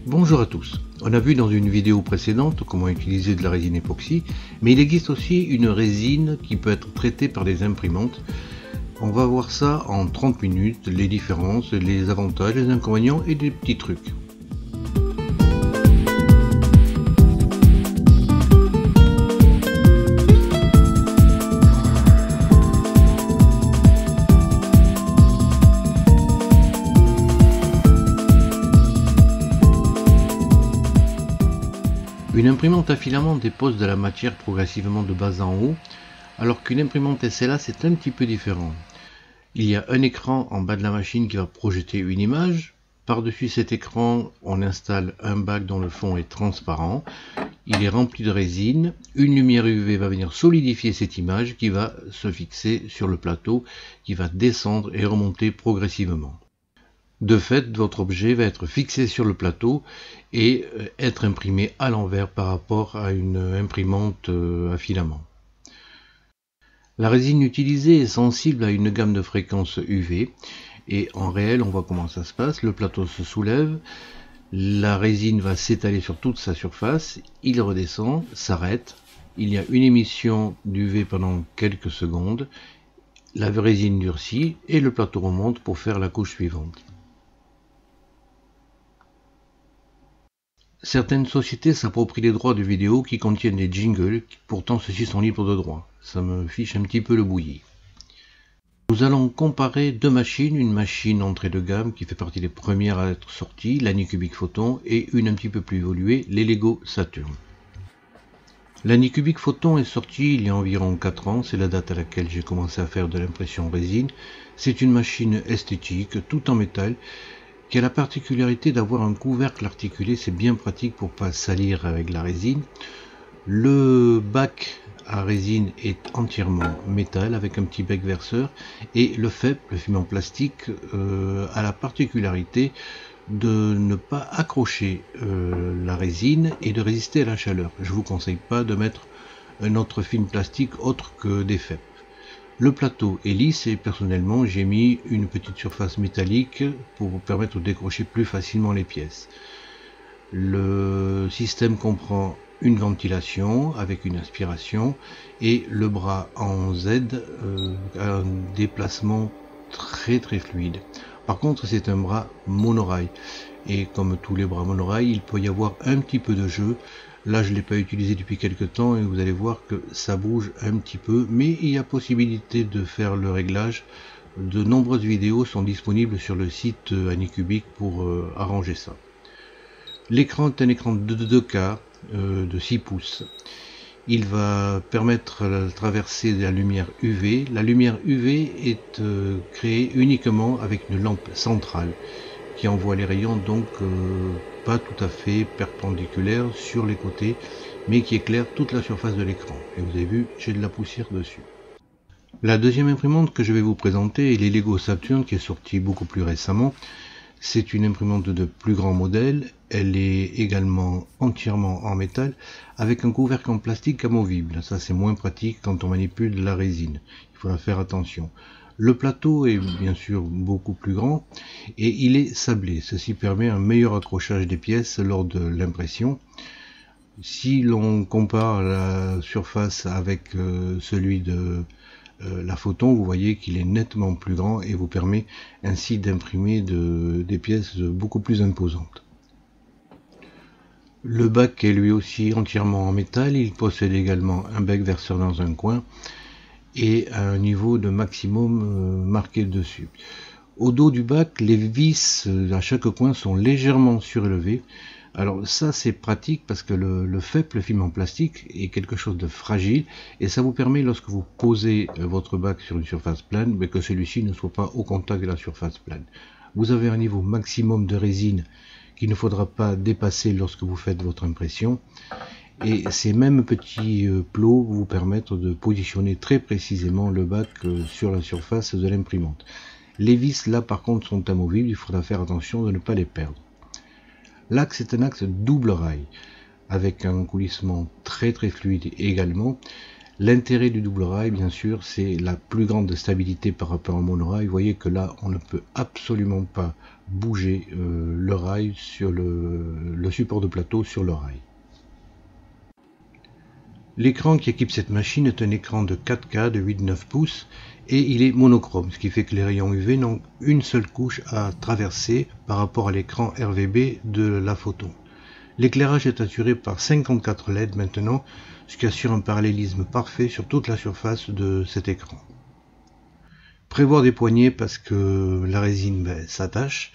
Bonjour à tous. On a vu dans une vidéo précédente comment utiliser de la résine époxy, mais il existe aussi une résine qui peut être traitée par des imprimantes. On va voir ça en 30 minutes, les différences, les avantages, les inconvénients et des petits trucs. Une imprimante à filament dépose de la matière progressivement de bas en haut, alors qu'une imprimante SLA c'est un petit peu différent. Il y a un écran en bas de la machine qui va projeter une image. Par-dessus cet écran, on installe un bac dont le fond est transparent. Il est rempli de résine. Une lumière UV va venir solidifier cette image qui va se fixer sur le plateau, qui va descendre et remonter progressivement. De fait, votre objet va être fixé sur le plateau et être imprimé à l'envers par rapport à une imprimante à filament. La résine utilisée est sensible à une gamme de fréquences UV et en réel, on voit comment ça se passe. Le plateau se soulève, la résine va s'étaler sur toute sa surface, il redescend, s'arrête, il y a une émission d'UV pendant quelques secondes, la résine durcit et le plateau remonte pour faire la couche suivante. Certaines sociétés s'approprient les droits de vidéo qui contiennent des jingles, pourtant ceux-ci sont libres de droit. Ça me fiche un petit peu le bouilli. Nous allons comparer deux machines, une machine entrée de gamme qui fait partie des premières à être sorties, l'Anycubic Photon, et une un petit peu plus évoluée, les Lego Saturn. L'Anycubic Photon est sortie il y a environ 4 ans, c'est la date à laquelle j'ai commencé à faire de l'impression résine. C'est une machine esthétique, tout en métal, qui a la particularité d'avoir un couvercle articulé, c'est bien pratique pour pas salir avec la résine. Le bac à résine est entièrement métal avec un petit bec verseur et le FEP, le film en plastique, a la particularité de ne pas accrocher la résine et de résister à la chaleur. Je ne vous conseille pas de mettre un autre film plastique autre que des FEP. Le plateau est lisse et personnellement j'ai mis une petite surface métallique pour vous permettre de décrocher plus facilement les pièces. Le système comprend une ventilation avec une aspiration et le bras en Z a un déplacement très fluide. Par contre c'est un bras monorail et comme tous les bras monorail il peut y avoir un petit peu de jeu. Là je ne l'ai pas utilisé depuis quelques temps et vous allez voir que ça bouge un petit peu, mais il y a possibilité de faire le réglage. De nombreuses vidéos sont disponibles sur le site Anycubic pour arranger ça. L'écran est un écran de 2K de 6 pouces. Il va permettre la traversée de la lumière UV. La lumière UV est créée uniquement avec une lampe centrale qui envoie les rayons donc pas tout à fait perpendiculaire sur les côtés, mais qui éclaire toute la surface de l'écran. Et vous avez vu, j'ai de la poussière dessus. La deuxième imprimante que je vais vous présenter est les Lego Saturn qui est sortie beaucoup plus récemment. C'est une imprimante de plus grand modèle. Elle est également entièrement en métal avec un couvercle en plastique amovible. Ça c'est moins pratique quand on manipule de la résine. Il faudra faire attention. Le plateau est bien sûr beaucoup plus grand et il est sablé. Ceci permet un meilleur accrochage des pièces lors de l'impression. Si l'on compare la surface avec celui de la Photon, vous voyez qu'il est nettement plus grand et vous permet ainsi d'imprimer des pièces beaucoup plus imposantes. Le bac est lui aussi entièrement en métal. Il possède également un bec verseur dans un coin et à un niveau de maximum marqué dessus. Au dos du bac, les vis à chaque coin sont légèrement surélevées. Alors ça c'est pratique parce que le FEP, le film en plastique, est quelque chose de fragile et ça vous permet lorsque vous posez votre bac sur une surface plane que celui-ci ne soit pas au contact de la surface plane. Vous avez un niveau maximum de résine qu'il ne faudra pas dépasser lorsque vous faites votre impression. Et ces mêmes petits plots vous permettent de positionner très précisément le bac sur la surface de l'imprimante. Les vis là par contre sont amovibles, il faudra faire attention de ne pas les perdre. L'axe est un axe double rail avec un coulissement très fluide également. L'intérêt du double rail, bien sûr, c'est la plus grande stabilité par rapport au monorail. Vous voyez que là, on ne peut absolument pas bouger le rail sur le support de plateau sur le rail. L'écran qui équipe cette machine est un écran de 4K de 8-9 pouces et il est monochrome, ce qui fait que les rayons UV n'ont une seule couche à traverser par rapport à l'écran RVB de la photo. L'éclairage est assuré par 54 LED maintenant, ce qui assure un parallélisme parfait sur toute la surface de cet écran. Prévoir des poignées parce que la résine s'attache.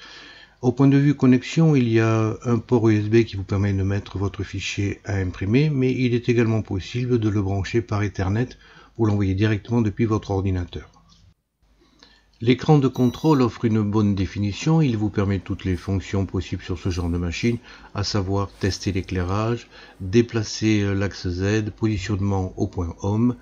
Au point de vue connexion, il y a un port USB qui vous permet de mettre votre fichier à imprimer, mais il est également possible de le brancher par Ethernet pour l'envoyer directement depuis votre ordinateur. L'écran de contrôle offre une bonne définition, il vous permet toutes les fonctions possibles sur ce genre de machine, à savoir tester l'éclairage, déplacer l'axe Z, positionnement au point Home.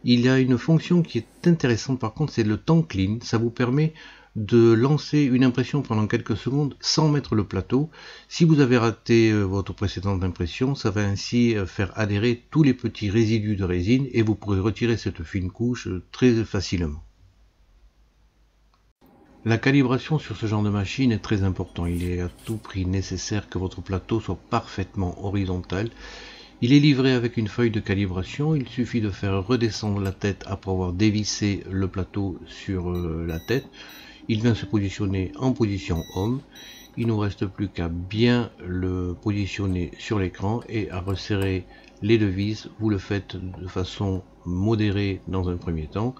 Il y a une fonction qui est intéressante par contre, c'est le temps clean, ça vous permet de lancer une impression pendant quelques secondes sans mettre le plateau. Si vous avez raté votre précédente impression, ça va ainsi faire adhérer tous les petits résidus de résine et vous pourrez retirer cette fine couche très facilement. La calibration sur ce genre de machine est très important. Il est à tout prix nécessaire que votre plateau soit parfaitement horizontal. Il est livré avec une feuille de calibration. Il suffit de faire redescendre la tête après avoir dévissé le plateau sur la tête. Il vient se positionner en position Home. Il ne nous reste plus qu'à bien le positionner sur l'écran et à resserrer les deux vis. Vous le faites de façon modérée dans un premier temps.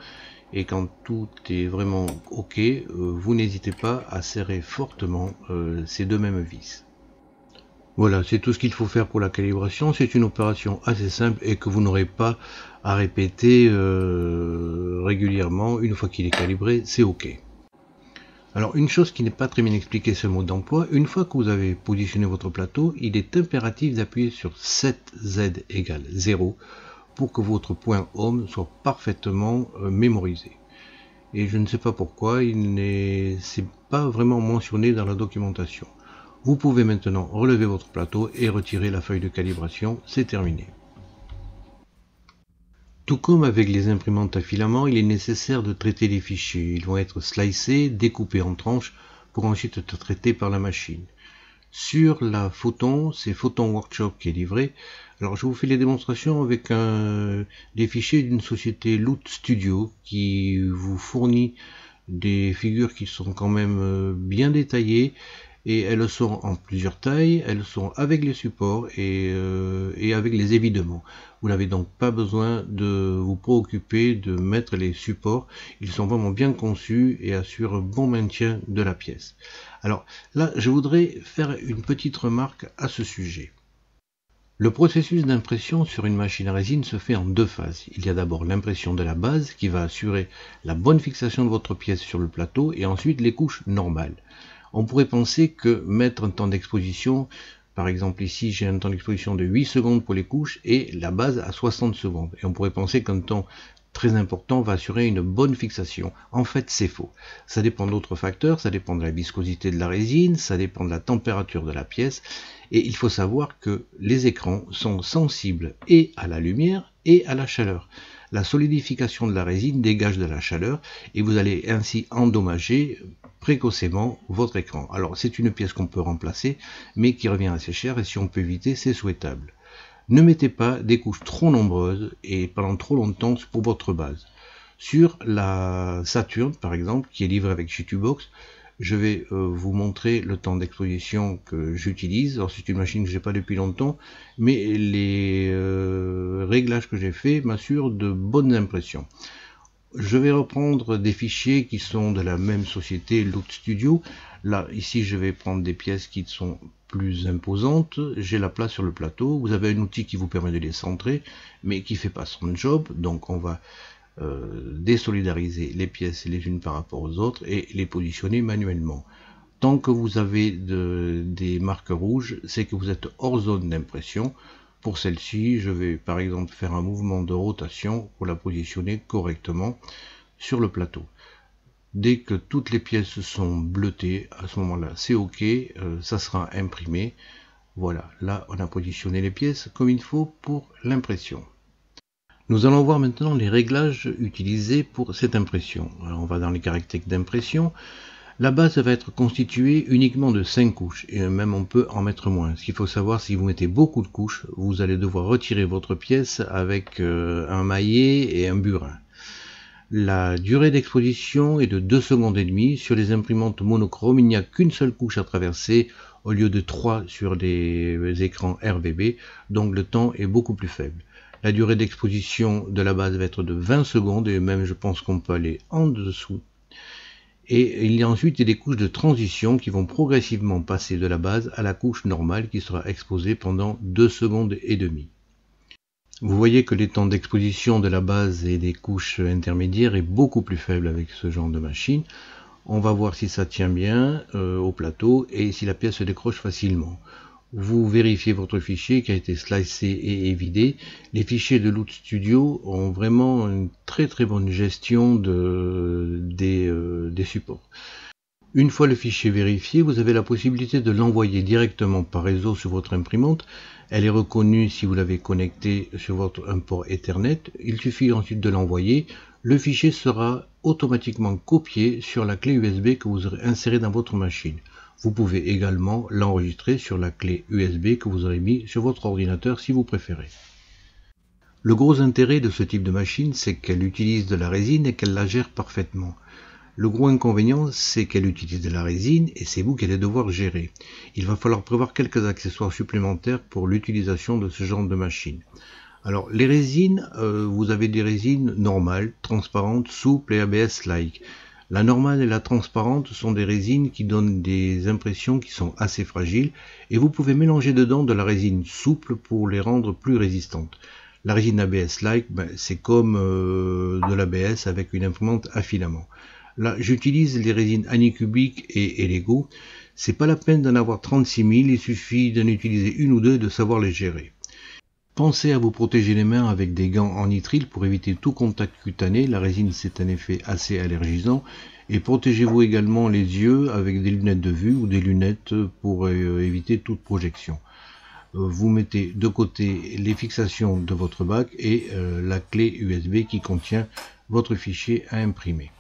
Et quand tout est vraiment OK, vous n'hésitez pas à serrer fortement ces deux mêmes vis. Voilà, c'est tout ce qu'il faut faire pour la calibration. C'est une opération assez simple et que vous n'aurez pas à répéter régulièrement. Une fois qu'il est calibré, c'est OK. Alors une chose qui n'est pas très bien expliquée, c'est le mode d'emploi. Une fois que vous avez positionné votre plateau, il est impératif d'appuyer sur 7Z égale 0 pour que votre point Home soit parfaitement mémorisé. Et je ne sais pas pourquoi, il n'est pas vraiment mentionné dans la documentation. Vous pouvez maintenant relever votre plateau et retirer la feuille de calibration, c'est terminé. Tout comme avec les imprimantes à filament, il est nécessaire de traiter les fichiers. Ils vont être slicés, découpés en tranches pour ensuite être traités par la machine. Sur la Photon, c'est Photon Workshop qui est livré. Alors je vous fais les démonstrations avec des fichiers d'une société Loot Studio qui vous fournit des figures qui sont quand même bien détaillées et elles sont en plusieurs tailles, elles sont avec les supports et avec les évidements. Vous n'avez donc pas besoin de vous préoccuper de mettre les supports, ils sont vraiment bien conçus et assurent un bon maintien de la pièce. Alors là, je voudrais faire une petite remarque à ce sujet. Le processus d'impression sur une machine à résine se fait en deux phases. Il y a d'abord l'impression de la base qui va assurer la bonne fixation de votre pièce sur le plateau et ensuite les couches normales. On pourrait penser que mettre un temps d'exposition, par exemple ici j'ai un temps d'exposition de 8 secondes pour les couches et la base à 60 secondes. Et on pourrait penser qu'un temps très important va assurer une bonne fixation. En fait, c'est faux. Ça dépend d'autres facteurs, ça dépend de la viscosité de la résine, ça dépend de la température de la pièce. Et il faut savoir que les écrans sont sensibles et à la lumière et à la chaleur. La solidification de la résine dégage de la chaleur et vous allez ainsi endommager précocement votre écran. Alors c'est une pièce qu'on peut remplacer mais qui revient assez cher et si on peut éviter, c'est souhaitable. Ne mettez pas des couches trop nombreuses et pendant trop longtemps pour votre base. Sur la Saturn par exemple, qui est livrée avec Chitubox, je vais vous montrer le temps d'exposition que j'utilise. Alors c'est une machine que j'ai pas depuis longtemps, mais les réglages que j'ai fait m'assurent de bonnes impressions. Je vais reprendre des fichiers qui sont de la même société, Loot Studio. Là, ici, je vais prendre des pièces qui sont plus imposantes. J'ai la place sur le plateau. Vous avez un outil qui vous permet de les centrer, mais qui fait pas son job. Donc, on va désolidariser les pièces les unes par rapport aux autres et les positionner manuellement. Tant que vous avez des marques rouges, c'est que vous êtes hors zone d'impression. Pour celle-ci, je vais par exemple faire un mouvement de rotation pour la positionner correctement sur le plateau. Dès que toutes les pièces sont bleutées, à ce moment-là, c'est OK, ça sera imprimé. Voilà, là on a positionné les pièces comme il faut pour l'impression. Nous allons voir maintenant les réglages utilisés pour cette impression. Alors on va dans les caractéristiques d'impression. La base va être constituée uniquement de 5 couches, et même on peut en mettre moins. Ce qu'il faut savoir, si vous mettez beaucoup de couches, vous allez devoir retirer votre pièce avec un maillet et un burin. La durée d'exposition est de 2 secondes et demie. Sur les imprimantes monochromes, il n'y a qu'une seule couche à traverser au lieu de 3 sur les écrans RGB, donc le temps est beaucoup plus faible. La durée d'exposition de la base va être de 20 secondes, et même je pense qu'on peut aller en dessous. Et il y a ensuite des couches de transition qui vont progressivement passer de la base à la couche normale qui sera exposée pendant 2 secondes et demie. Vous voyez que les temps d'exposition de la base et des couches intermédiaires est beaucoup plus faible avec ce genre de machine. On va voir si ça tient bien au plateau et si la pièce se décroche facilement. Vous vérifiez votre fichier qui a été slicé et vidé. Les fichiers de Loot Studio ont vraiment une très bonne gestion des supports. Une fois le fichier vérifié, vous avez la possibilité de l'envoyer directement par réseau sur votre imprimante. Elle est reconnue si vous l'avez connecté sur un port Ethernet. Il suffit ensuite de l'envoyer. Le fichier sera automatiquement copié sur la clé USB que vous aurez insérée dans votre machine. Vous pouvez également l'enregistrer sur la clé USB que vous aurez mis sur votre ordinateur si vous préférez. Le gros intérêt de ce type de machine, c'est qu'elle utilise de la résine et qu'elle la gère parfaitement. Le gros inconvénient, c'est qu'elle utilise de la résine et c'est vous qui allez devoir gérer. Il va falloir prévoir quelques accessoires supplémentaires pour l'utilisation de ce genre de machine. Alors les résines, vous avez des résines normales, transparentes, souples et ABS-like. La normale et la transparente sont des résines qui donnent des impressions qui sont assez fragiles et vous pouvez mélanger dedans de la résine souple pour les rendre plus résistantes. La résine ABS-like, c'est comme de l'ABS avec une imprimante à filament. Là, j'utilise les résines Anycubic et Lego. C'est pas la peine d'en avoir 36 000, il suffit d'en utiliser une ou deux et de savoir les gérer. Pensez à vous protéger les mains avec des gants en nitrile pour éviter tout contact cutané. La résine, c'est un effet assez allergisant. Et protégez-vous également les yeux avec des lunettes de vue ou des lunettes pour éviter toute projection. Vous mettez de côté les fixations de votre bac et la clé USB qui contient votre fichier à imprimer.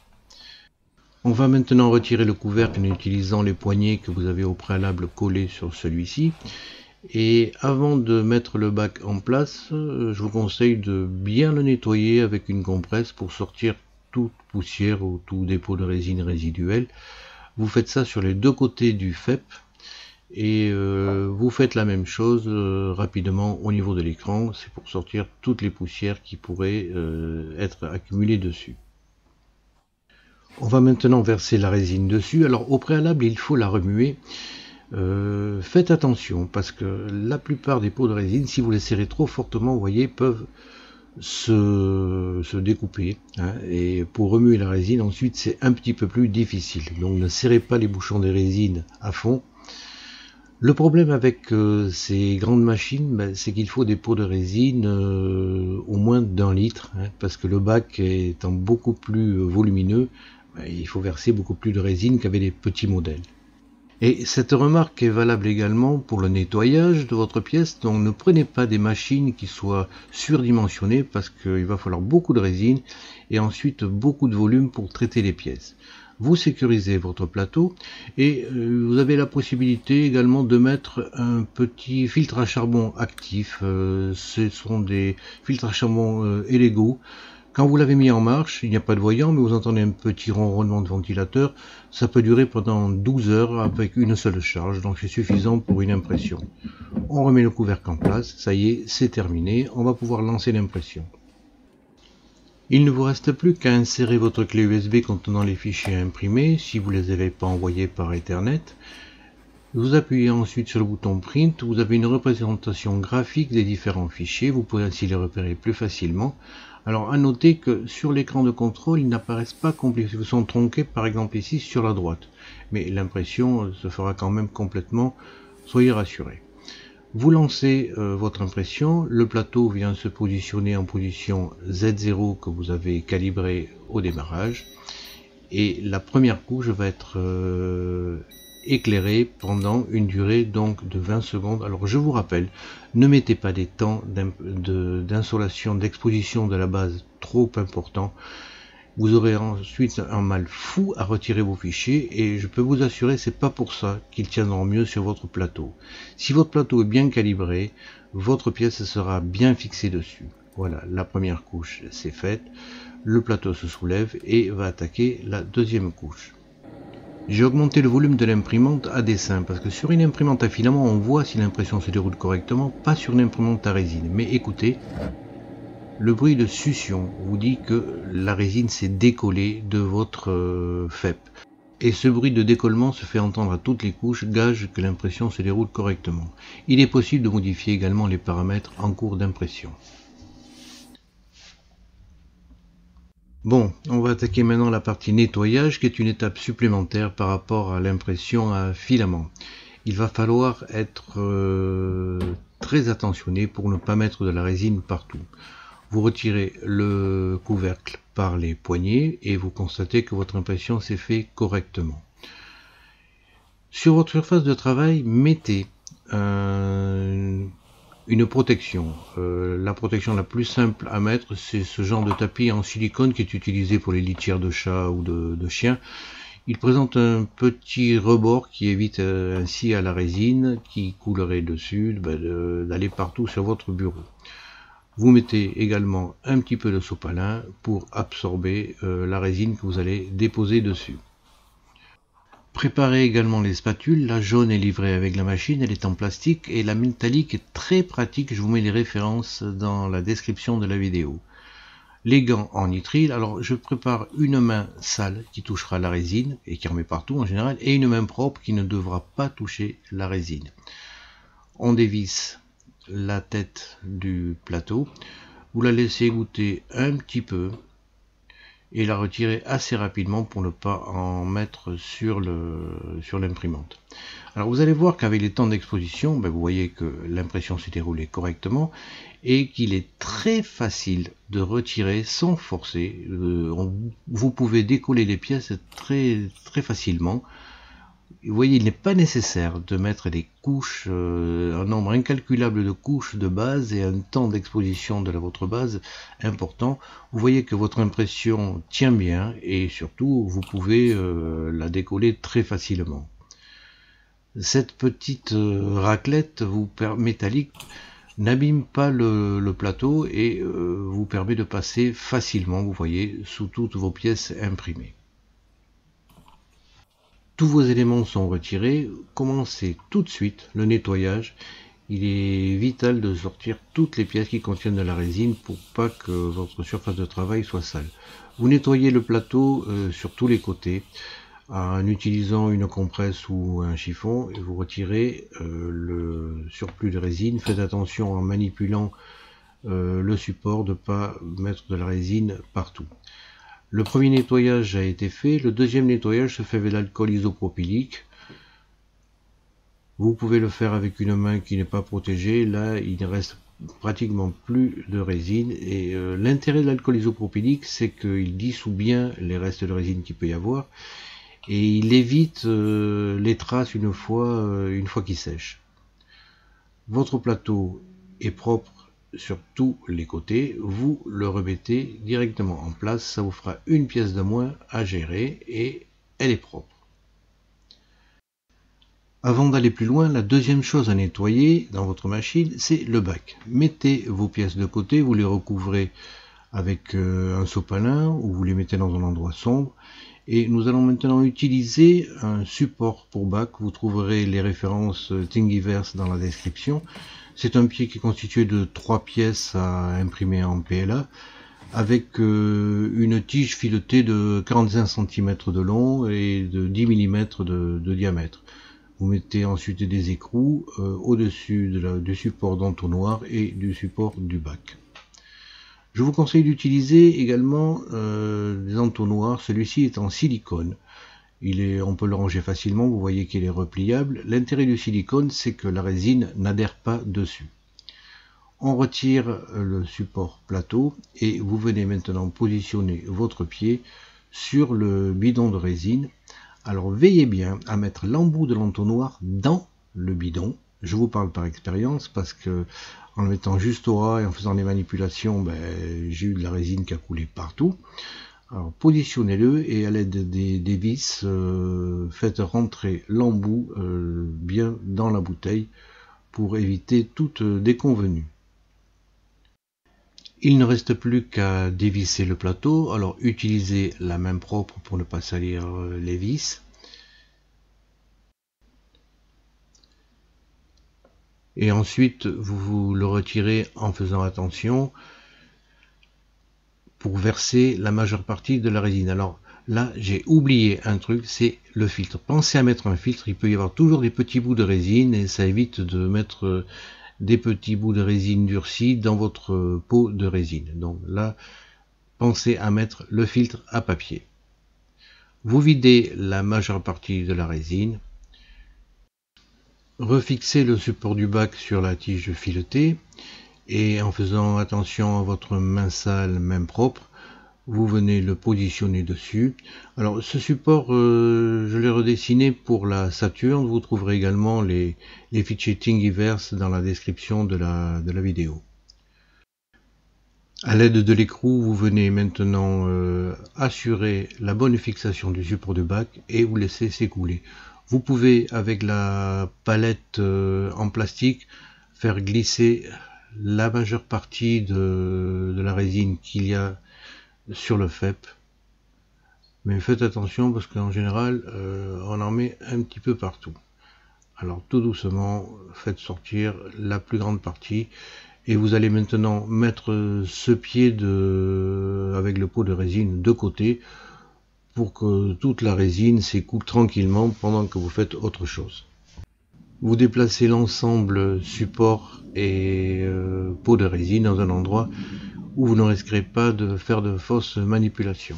On va maintenant retirer le couvercle en utilisant les poignées que vous avez au préalable collées sur celui-ci. Et avant de mettre le bac en place, je vous conseille de bien le nettoyer avec une compresse pour sortir toute poussière ou tout dépôt de résine résiduelle. Vous faites ça sur les deux côtés du FEP et vous faites la même chose rapidement au niveau de l'écran. C'est pour sortir toutes les poussières qui pourraient être accumulées dessus. On va maintenant verser la résine dessus. Alors au préalable, il faut la remuer. Faites attention parce que la plupart des pots de résine, si vous les serrez trop fortement, vous voyez, peuvent se découper, hein, et pour remuer la résine ensuite c'est un petit peu plus difficile, donc ne serrez pas les bouchons des résines à fond. Le problème avec ces grandes machines, c'est qu'il faut des pots de résine au moins d'1 litre, hein, parce que le bac étant beaucoup plus volumineux, il faut verser beaucoup plus de résine qu'avec les petits modèles. Et cette remarque est valable également pour le nettoyage de votre pièce, donc ne prenez pas des machines qui soient surdimensionnées parce qu'il va falloir beaucoup de résine et ensuite beaucoup de volume pour traiter les pièces. Vous sécurisez votre plateau et vous avez la possibilité également de mettre un petit filtre à charbon actif. Ce sont des filtres à charbon Lego. Quand vous l'avez mis en marche, il n'y a pas de voyant, mais vous entendez un petit ronronnement de ventilateur. Ça peut durer pendant 12 heures avec une seule charge, donc c'est suffisant pour une impression. On remet le couvercle en place, ça y est, c'est terminé, on va pouvoir lancer l'impression. Il ne vous reste plus qu'à insérer votre clé USB contenant les fichiers imprimés, si vous ne les avez pas envoyés par Ethernet. Vous appuyez ensuite sur le bouton Print, vous avez une représentation graphique des différents fichiers, vous pouvez ainsi les repérer plus facilement. Alors à noter que sur l'écran de contrôle, ils n'apparaissent pas complets, ils sont tronqués par exemple ici sur la droite. Mais l'impression se fera quand même complètement, soyez rassurés. Vous lancez votre impression, le plateau vient se positionner en position Z0 que vous avez calibré au démarrage. Et la première couche va être éclairé pendant une durée donc de 20 secondes. Alors je vous rappelle, ne mettez pas des temps d'insolation, d'exposition de la base trop importants. Vous aurez ensuite un mal fou à retirer vos fichiers et je peux vous assurer, c'est pas pour ça qu'ils tiendront mieux sur votre plateau. Si votre plateau est bien calibré, votre pièce sera bien fixée dessus. Voilà, la première couche c'est faite, le plateau se soulève et va attaquer la deuxième couche. J'ai augmenté le volume de l'imprimante à dessein parce que sur une imprimante à filament on voit si l'impression se déroule correctement, pas sur une imprimante à résine. Mais écoutez, le bruit de succion vous dit que la résine s'est décollée de votre FEP. Et ce bruit de décollement se fait entendre à toutes les couches, gage que l'impression se déroule correctement. Il est possible de modifier également les paramètres en cours d'impression. Bon, on va attaquer maintenant la partie nettoyage qui est une étape supplémentaire par rapport à l'impression à filament. Il va falloir être très attentionné pour ne pas mettre de la résine partout. Vous retirez le couvercle par les poignées et vous constatez que votre impression s'est fait correctement. Sur votre surface de travail, mettez une protection. La protection la plus simple à mettre, c'est ce genre de tapis en silicone qui est utilisé pour les litières de chats ou de chiens. Il présente un petit rebord qui évite ainsi à la résine qui coulerait dessus d'aller partout sur votre bureau. Vous mettez également un petit peu de sopalin pour absorber la résine que vous allez déposer dessus. Préparez également les spatules. La jaune est livrée avec la machine, elle est en plastique, et la métallique est très pratique. Je vous mets les références dans la description de la vidéo. Les gants en nitrile. Alors je prépare une main sale qui touchera la résine et qui en met partout en général, et une main propre qui ne devra pas toucher la résine. On dévisse la tête du plateau, vous la laissez égoutter un petit peu et la retirer assez rapidement pour ne pas en mettre sur l'imprimante. Alors vous allez voir qu'avec les temps d'exposition, vous voyez que l'impression s'est déroulée correctement et qu'il est très facile de retirer sans forcer. Vous pouvez décoller les pièces très facilement. Vous voyez, il n'est pas nécessaire de mettre des couches, un nombre incalculable de couches de base et un temps d'exposition de votre base important. Vous voyez que votre impression tient bien et surtout vous pouvez la décoller très facilement. Cette petite raclette métallique n'abîme pas le plateau et vous permet de passer facilement, vous voyez, sous toutes vos pièces imprimées. Tous vos éléments sont retirés, commencez tout de suite le nettoyage. Il est vital de sortir toutes les pièces qui contiennent de la résine pour pas que votre surface de travail soit sale. Vous nettoyez le plateau sur tous les côtés en utilisant une compresse ou un chiffon et vous retirez le surplus de résine. Faites attention en manipulant le support de ne pas mettre de la résine partout. Le premier nettoyage a été fait, le deuxième nettoyage se fait avec l'alcool isopropylique. Vous pouvez le faire avec une main qui n'est pas protégée, là il ne reste pratiquement plus de résine. Et l'intérêt de l'alcool isopropylique, c'est qu'il dissout bien les restes de résine qu'il peut y avoir et il évite les traces une fois qu'il sèche. Votre plateau est propre sur tous les côtés, vous le remettez directement en place, ça vous fera une pièce de moins à gérer et elle est propre. Avant d'aller plus loin, la deuxième chose à nettoyer dans votre machine, c'est le bac. Mettez vos pièces de côté, vous les recouvrez avec un sopalin ou vous les mettez dans un endroit sombre. Et nous allons maintenant utiliser un support pour bac. Vous trouverez les références Thingiverse dans la description. C'est un pied qui est constitué de 3 pièces à imprimer en PLA avec une tige filetée de 45 cm de long et de 10 mm de diamètre. Vous mettez ensuite des écrous au-dessus du support d'entonnoir et du support du bac. Je vous conseille d'utiliser également des entonnoirs. Celui-ci est en silicone. On peut le ranger facilement, vous voyez qu'il est repliable. L'intérêt du silicone, c'est que la résine n'adhère pas dessus. On retire le support plateau et vous venez maintenant positionner votre pied sur le bidon de résine Alors veillez bien à mettre l'embout de l'entonnoir dans le bidon. Je vous parle par expérience parce que en le mettant juste au ras et en faisant des manipulations, j'ai eu de la résine qui a coulé partout. Alors positionnez-le et à l'aide des vis, faites rentrer l'embout bien dans la bouteille pour éviter toute déconvenue. Il ne reste plus qu'à dévisser le plateau. Alors utilisez la main propre pour ne pas salir les vis. Et ensuite vous le retirez en faisant attention pour verser la majeure partie de la résine. Alors là j'ai oublié un truc, c'est le filtre. Pensez à mettre un filtre, il peut y avoir toujours des petits bouts de résine et ça évite de mettre des petits bouts de résine durcie dans votre pot de résine. Donc là, pensez à mettre le filtre à papier. Vous videz la majeure partie de la résine. Refixez le support du bac sur la tige filetée et en faisant attention à votre main sale, main propre, vous venez le positionner dessus. Alors ce support, je l'ai redessiné pour la Saturn. Vous trouverez également les fichiers Thingiverse dans la description de la vidéo. À l'aide de l'écrou, vous venez maintenant assurer la bonne fixation du support de bac et vous laissez s'écouler. Vous pouvez avec la palette en plastique faire glisser la majeure partie de la résine qu'il y a sur le FEP, mais faites attention parce qu'en général on en met un petit peu partout. Alors tout doucement faites sortir la plus grande partie et vous allez maintenant mettre ce pied avec le pot de résine de côté pour que toute la résine s'écoule tranquillement pendant que vous faites autre chose. Vous déplacez l'ensemble support et pot de résine dans un endroit où vous ne risquerez pas de faire de fausses manipulations.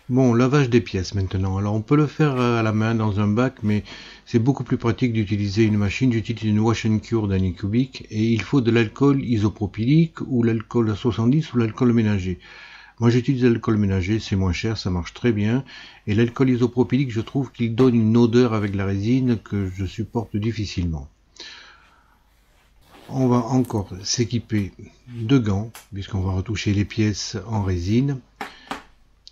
Bon, lavage des pièces maintenant. Alors on peut le faire à la main dans un bac, mais c'est beaucoup plus pratique d'utiliser une machine. J'utilise une Wash and Cure d'Anycubic et il faut de l'alcool isopropylique ou l'alcool à 70 ou l'alcool ménager. Moi j'utilise l'alcool ménager, c'est moins cher, ça marche très bien. Et l'alcool isopropylique, je trouve qu'il donne une odeur avec la résine que je supporte difficilement. On va encore s'équiper de gants, puisqu'on va retoucher les pièces en résine.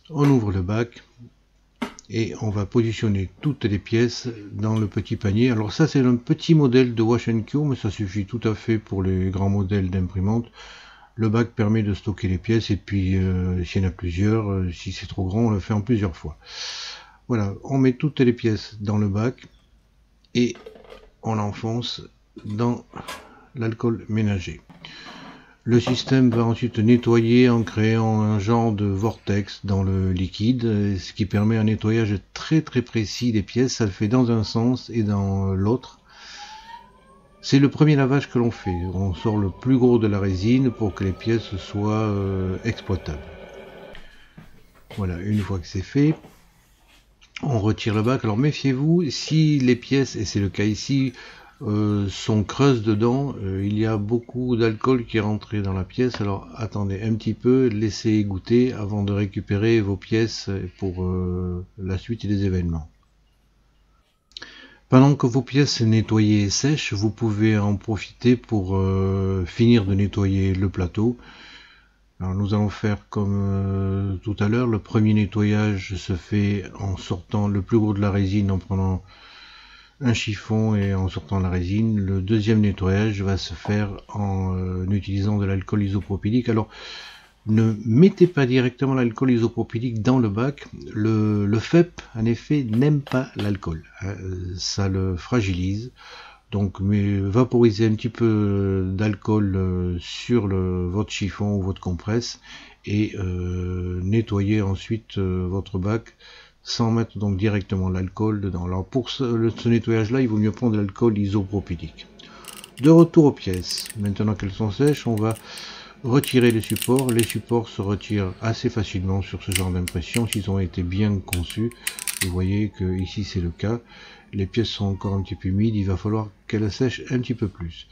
On ouvre le bac et on va positionner toutes les pièces dans le petit panier. Alors ça c'est un petit modèle de Wash and Cure, mais ça suffit tout à fait pour les grands modèles d'imprimante. Le bac permet de stocker les pièces et puis s'il y en a plusieurs, si c'est trop grand, on le fait en plusieurs fois. Voilà, on met toutes les pièces dans le bac et on enfonce dans l'alcool ménager. Le système va ensuite nettoyer en créant un genre de vortex dans le liquide, ce qui permet un nettoyage très précis des pièces. Ça le fait dans un sens et dans l'autre. C'est le premier lavage que l'on fait. On sort le plus gros de la résine pour que les pièces soient exploitables. Voilà, une fois que c'est fait, on retire le bac. Alors méfiez-vous, si les pièces, et c'est le cas ici, sont creuses dedans, il y a beaucoup d'alcool qui est rentré dans la pièce. Alors attendez un petit peu, laissez égoutter avant de récupérer vos pièces pour la suite des événements. Pendant que vos pièces nettoyées et sèchent, vous pouvez en profiter pour finir de nettoyer le plateau. Alors nous allons faire comme tout à l'heure. Le premier nettoyage se fait en sortant le plus gros de la résine, en prenant un chiffon et en sortant la résine. Le deuxième nettoyage va se faire en utilisant de l'alcool isopropylique. Alors ne mettez pas directement l'alcool isopropylique dans le bac. Le FEP en effet n'aime pas l'alcool, ça le fragilise. Donc vaporisez un petit peu d'alcool sur votre chiffon ou votre compresse et nettoyez ensuite votre bac sans mettre donc directement l'alcool dedans. Alors pour ce nettoyage là, il vaut mieux prendre de l'alcool isopropylique. De retour aux pièces, maintenant qu'elles sont sèches, on va retirer les supports. Les supports se retirent assez facilement sur ce genre d'impression s'ils ont été bien conçus. Vous voyez que ici c'est le cas. Les pièces sont encore un petit peu humides, il va falloir qu'elles sèchent un petit peu plus.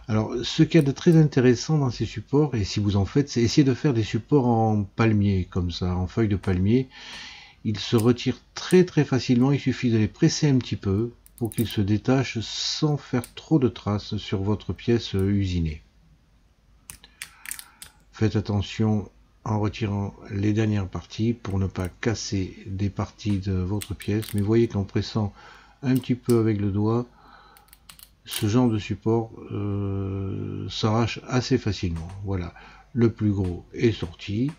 Alors ce qu'il y a de très intéressant dans ces supports, et si vous en faites, c'est essayer de faire des supports en palmier, comme ça, en feuilles de palmier. ils se retirent très facilement, il suffit de les presser un petit peu pour qu'ils se détachent sans faire trop de traces sur votre pièce usinée. Faites attention en retirant les dernières parties pour ne pas casser des parties de votre pièce, mais voyez qu'en pressant un petit peu avec le doigt, ce genre de support s'arrache assez facilement. Voilà, le plus gros est sorti.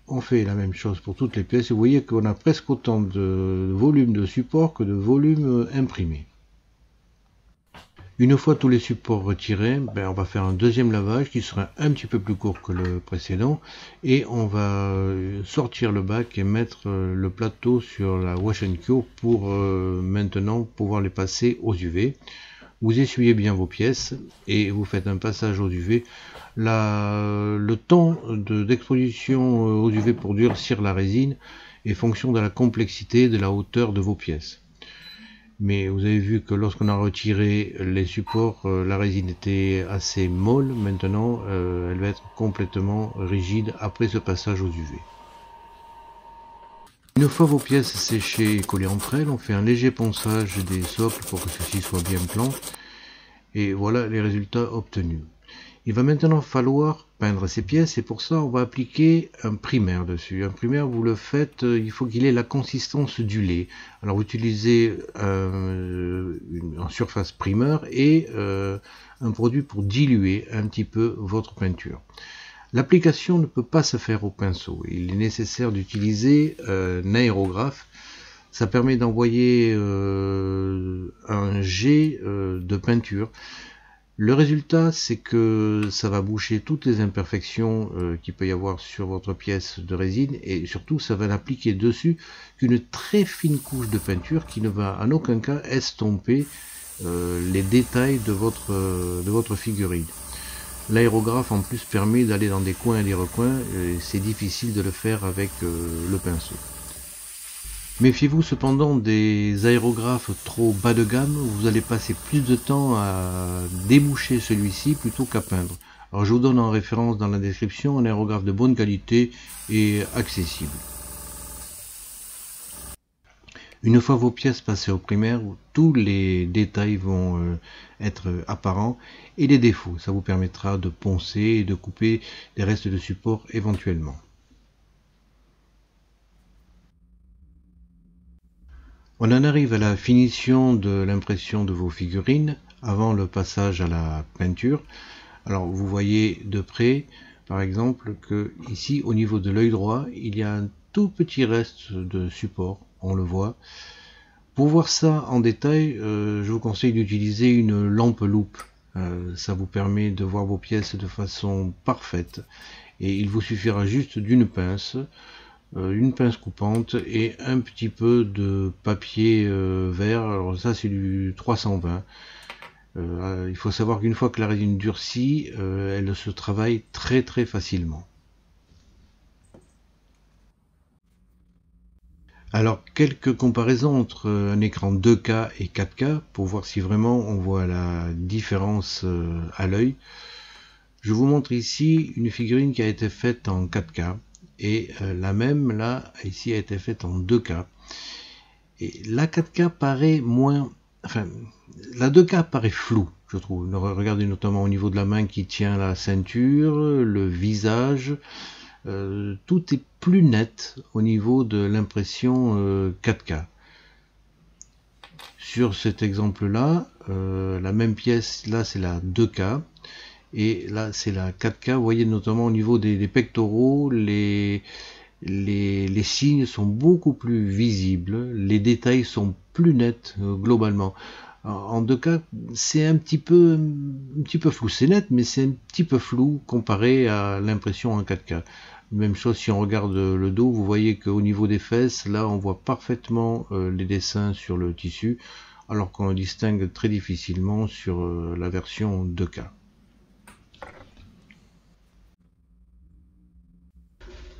On fait la même chose pour toutes les pièces et vous voyez qu'on a presque autant de volume de support que de volume imprimé. Une fois tous les supports retirés, on va faire un deuxième lavage qui sera un petit peu plus court que le précédent et on va sortir le bac et mettre le plateau sur la wash and cure pour maintenant pouvoir les passer aux UV. Vous essuyez bien vos pièces et vous faites un passage aux UV. Le temps d'exposition aux UV pour durcir la résine est fonction de la complexité et de la hauteur de vos pièces. Mais vous avez vu que lorsqu'on a retiré les supports, la résine était assez molle. Maintenant, elle va être complètement rigide après ce passage aux UV. Une fois vos pièces séchées et collées entre elles, on fait un léger ponçage des socles pour que ceux-ci soient bien plans. Et voilà les résultats obtenus. Il va maintenant falloir peindre ces pièces et pour ça on va appliquer un primaire dessus. Un primaire, vous le faites, il faut qu'il ait la consistance du lait. Alors vous utilisez en surface primeur et un produit pour diluer un petit peu votre peinture. L'application ne peut pas se faire au pinceau. Il est nécessaire d'utiliser un aérographe. Ça permet d'envoyer un jet de peinture. Le résultat, c'est que ça va boucher toutes les imperfections qu'il peut y avoir sur votre pièce de résine et surtout ça va n'appliquer dessus qu'une très fine couche de peinture qui ne va en aucun cas estomper les détails de votre figurine. L'aérographe en plus permet d'aller dans des coins et des recoins, c'est difficile de le faire avec le pinceau. Méfiez-vous cependant des aérographes trop bas de gamme, vous allez passer plus de temps à déboucher celui-ci plutôt qu'à peindre. Alors je vous donne en référence dans la description un aérographe de bonne qualité et accessible. Une fois vos pièces passées au primaire, tous les détails vont être apparents et les défauts. Ça vous permettra de poncer et de couper les restes de support éventuellement. On en arrive à la finition de l'impression de vos figurines avant le passage à la peinture. Alors vous voyez de près par exemple que ici au niveau de l'œil droit il y a un tout petit reste de support, on le voit. Pour voir ça en détail, je vous conseille d'utiliser une lampe loupe. Ça vous permet de voir vos pièces de façon parfaite et il vous suffira juste d'une pince coupante et un petit peu de papier vert. Alors ça c'est du 320. Il faut savoir qu'une fois que la résine durcit, elle se travaille très facilement. Alors quelques comparaisons entre un écran 2K et 4K pour voir si vraiment on voit la différence à l'œil. Je vous montre ici une figurine qui a été faite en 4K. Et la même là ici a été faite en 2K et la 4K paraît moins, enfin la 2K paraît floue je trouve. Regardez notamment au niveau de la main qui tient la ceinture, le visage, tout est plus net au niveau de l'impression 4K. Sur cet exemple là, la même pièce là c'est la 2K et là c'est la 4K. Vous voyez notamment au niveau des pectoraux, les signes sont beaucoup plus visibles, les détails sont plus nets globalement. En 2K c'est un petit peu flou, c'est net mais c'est un petit peu flou comparé à l'impression en 4K. Même chose si on regarde le dos, vous voyez qu'au niveau des fesses, là on voit parfaitement les dessins sur le tissu, alors qu'on le distingue très difficilement sur la version 2K.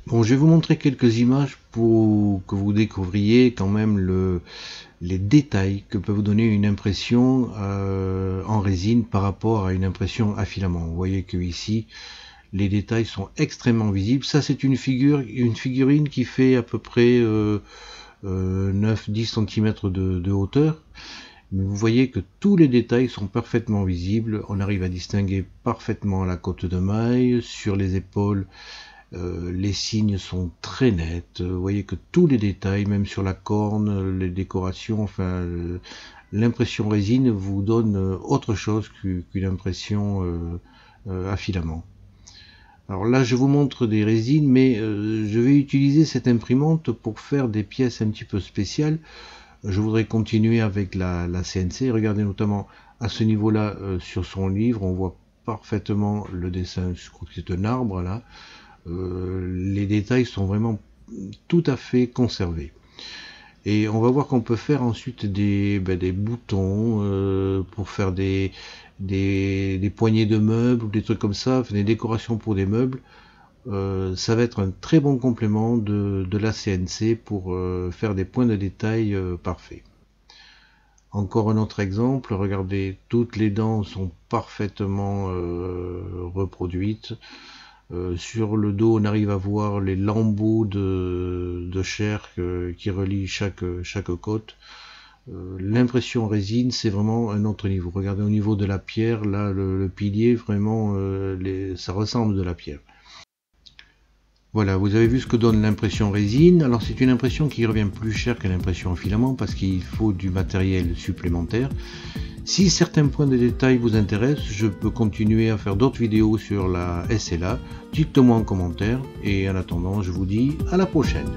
Bon, je vais vous montrer quelques images pour que vous découvriez quand même les détails que peut vous donner une impression en résine par rapport à une impression à filament. Vous voyez que ici, les détails sont extrêmement visibles. Ça, c'est une figurine qui fait à peu près 9-10 cm de hauteur. Mais vous voyez que tous les détails sont parfaitement visibles. On arrive à distinguer parfaitement la cotte de maille. Sur les épaules, les signes sont très nets. Vous voyez que tous les détails, même sur la corne, les décorations, enfin, l'impression résine vous donne autre chose qu'une impression à filament. Alors là, je vous montre des résines, mais je vais utiliser cette imprimante pour faire des pièces un petit peu spéciales. Je voudrais continuer avec la CNC. Regardez notamment à ce niveau-là, sur son livre, on voit parfaitement le dessin. Je crois que c'est un arbre là. Les détails sont vraiment tout à fait conservés. Et on va voir qu'on peut faire ensuite des boutons pour faire des poignées de meubles ou des trucs comme ça, des décorations pour des meubles. Ça va être un très bon complément de la CNC pour faire des points de détail parfaits. Encore un autre exemple, regardez, toutes les dents sont parfaitement reproduites. Sur le dos, on arrive à voir les lambeaux de chair qui relient chaque côte. L'impression résine, c'est vraiment un autre niveau. Regardez au niveau de la pierre, là, le pilier, vraiment, ça ressemble de la pierre. Voilà, vous avez vu ce que donne l'impression résine. Alors c'est une impression qui revient plus cher que l'impression en filament parce qu'il faut du matériel supplémentaire. Si certains points de détail vous intéressent, je peux continuer à faire d'autres vidéos sur la SLA. Dites-moi en commentaire et en attendant, je vous dis à la prochaine.